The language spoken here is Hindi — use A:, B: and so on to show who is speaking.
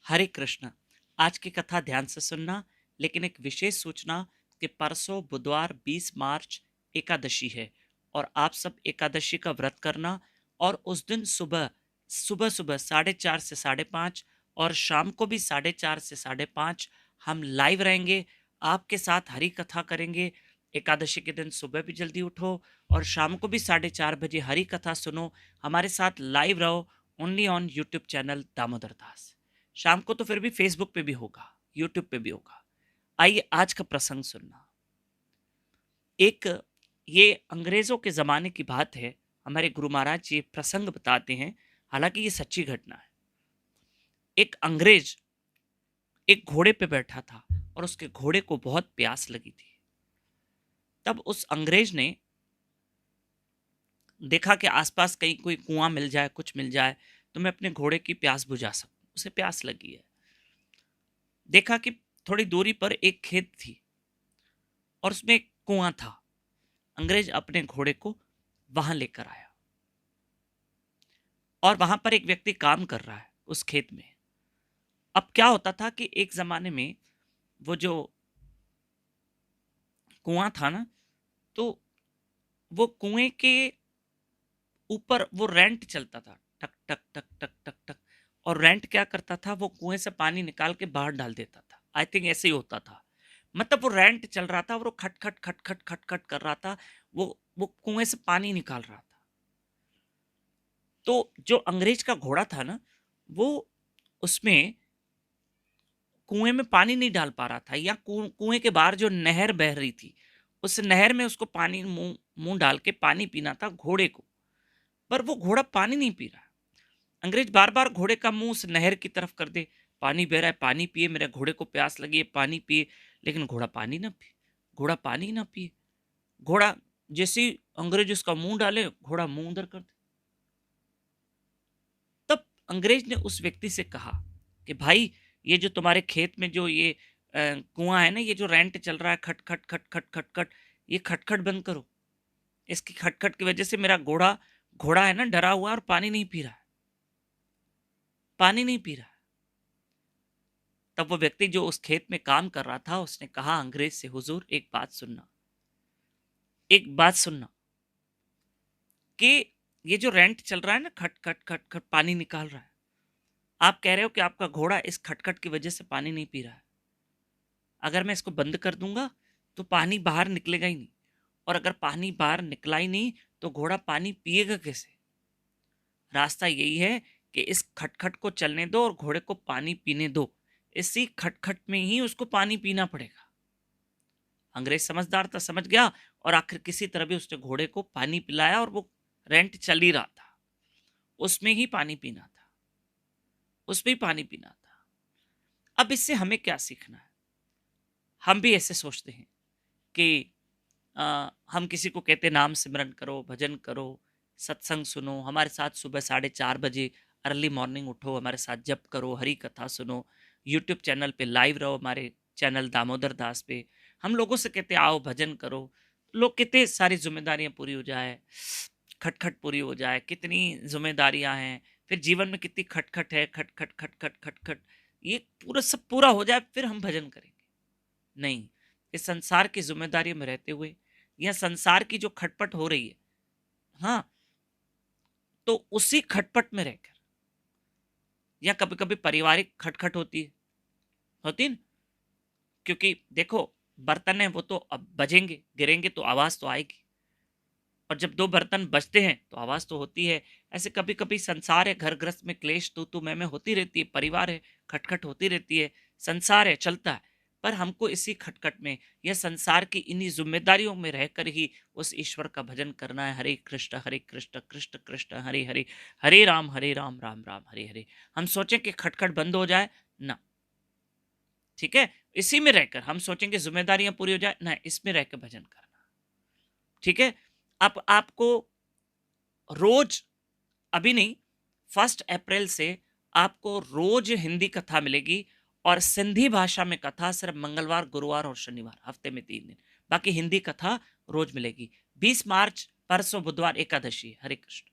A: हरे कृष्ण। आज की कथा ध्यान से सुनना, लेकिन एक विशेष सूचना कि परसों बुधवार 20 मार्च एकादशी है और आप सब एकादशी का व्रत करना। और उस दिन सुबह सुबह सुबह 4:30 से 5:30 और शाम को भी 4:30 से 5:30 हम लाइव रहेंगे, आपके साथ हरी कथा करेंगे। एकादशी के दिन सुबह भी जल्दी उठो और शाम को भी 4:30 बजे हरी कथा सुनो। हमारे साथ लाइव रहो, only on YouTube channel Damodar Das. शाम को तो फिर भी फेसबुक पे भी होगा, यूट्यूब पे भी होगा। आइए आज का प्रसंग सुनना। एक ये अंग्रेजों के जमाने की बात है। हमारे गुरु महाराज जी प्रसंग बताते हैं, हालांकि ये सच्ची घटना है। एक अंग्रेज एक घोड़े पे बैठा था और उसके घोड़े को बहुत प्यास लगी थी। तब उस अंग्रेज ने देखा कि आसपास कहीं कोई कुआं मिल जाए, कुछ मिल जाए तो मैं अपने घोड़े की प्यास बुझा सकूं। उसे प्यास लगी है। देखा कि थोड़ी दूरी पर एक खेत थी और उसमें एक कुआं था। अंग्रेज अपने घोड़े को वहां लेकर आया और वहां पर एक व्यक्ति काम कर रहा है उस खेत में। अब क्या होता था कि एक जमाने में वो जो कुआं था ना, तो वो कुएं के ऊपर वो रेंट चलता था, टक टक टक टक टक टक। और रेंट क्या करता था, वो कुएं से पानी निकाल के बाहर डाल देता था। आई थिंक ऐसे ही होता था। मतलब वो रेंट चल रहा था और वो खट खट खट खट खट खट कर रहा था। वो कुएं से पानी निकाल रहा था। तो जो अंग्रेज का घोड़ा था ना, वो उसमें कुएं में पानी नहीं डाल पा रहा था, या कुएं के बाहर जो नहर बह रही थी, उस नहर में उसको पानी मुंह मुंह डाल के पानी पीना था घोड़े को। पर वो घोड़ा पानी नहीं पी रहा। अंग्रेज बार बार घोड़े का मुंह उस नहर की तरफ कर दे, पानी बह रहा है, पानी पिए, मेरे घोड़े को प्यास लगी है, पानी पिए। लेकिन घोड़ा पानी ना पिए, घोड़ा पानी ना पिए। घोड़ा जैसे ही अंग्रेज उसका मुंह डाले, घोड़ा मुंह उधर कर दे। तब अंग्रेज ने उस व्यक्ति से कहा कि भाई, ये जो तुम्हारे खेत में जो ये कुआं है ना, ये जो रेंट चल रहा है, खट खट खट खट खट खट, ये खटखट बंद करो। इसकी खटखट की वजह से मेरा घोड़ा घोड़ा है ना, डरा हुआ है और पानी नहीं पी रहा है, पानी नहीं पी रहा है। तब वो व्यक्ति जो उस खेत में काम कर रहा था, उसने कहा अंग्रेज से, हुजूर एक बात सुनना, एक बात सुनना कि ये जो रेंट चल रहा है ना, खट खट खट खट पानी निकाल रहा है, आप कह रहे हो कि आपका घोड़ा इस खटखट की वजह से पानी नहीं पी रहा है। अगर मैं इसको बंद कर दूंगा तो पानी बाहर निकलेगा ही नहीं, और अगर पानी बाहर निकला ही नहीं तो घोड़ा पानी पिएगा कैसे। रास्ता यही है कि इस खटखट को चलने दो और घोड़े को पानी पीने दो। इसी खटखट में ही उसको पानी पीना पड़ेगा। अंग्रेज समझदार था, समझ गया, और आखिर किसी तरह भी उसने घोड़े को पानी पिलाया और वो रेंट चल ही रहा था, उसमें ही पानी पीना था, उसमें ही पानी पीना था। अब इससे हमें क्या सीखना है। हम भी ऐसे सोचते हैं कि हम किसी को कहते नाम सिमरन करो, भजन करो, सत्संग सुनो, हमारे साथ सुबह 4:30 बजे अर्ली मॉर्निंग उठो, हमारे साथ जप करो, हरी कथा सुनो, यूट्यूब चैनल पे लाइव रहो, हमारे चैनल दामोदर दास पे। हम लोगों से कहते आओ भजन करो। लोग कितने सारी जिम्मेदारियां पूरी हो जाए, खटखट पूरी हो जाए, कितनी जिम्मेदारियां हैं, फिर जीवन में कितनी खटखट है, खटखट खटखट खटखट, ये पूरा सब पूरा हो जाए फिर हम भजन करेंगे। नहीं, इस संसार की जिम्मेदारियों में रहते हुए, यह संसार की जो खटपट हो रही है, हाँ, तो उसी खटपट में रहकर, या कभी कभी पारिवारिक खटखट होती है ना। क्योंकि देखो, बर्तन है वो तो अब बजेंगे, गिरेंगे तो आवाज तो आएगी, और जब दो बर्तन बजते हैं तो आवाज तो होती है। ऐसे कभी कभी संसार है, घर ग्रस्त में क्लेश तू मैं होती रहती है, परिवार है, खटखट होती रहती है, संसार है, चलता है। पर हमको इसी खटखट में, यह संसार की इन्हीं जिम्मेदारियों में रहकर ही उस ईश्वर का भजन करना है। हरे कृष्ण कृष्ण कृष्ण हरे हरे, हरे राम राम राम हरे हरे। हम सोचें कि खटखट बंद हो जाए ना, ठीक है, इसी में रहकर हम सोचेंगे जिम्मेदारियां पूरी हो जाए ना, इसमें रहकर भजन करना, ठीक है। अब आपको रोज, अभी नहीं, 1 अप्रैल से आपको रोज हिंदी कथा मिलेगी, और सिंधी भाषा में कथा सिर्फ मंगलवार, गुरुवार और शनिवार, हफ्ते में 3 दिन। बाकी हिंदी कथा रोज मिलेगी। 20 मार्च परसों बुधवार एकादशी। हरे कृष्ण।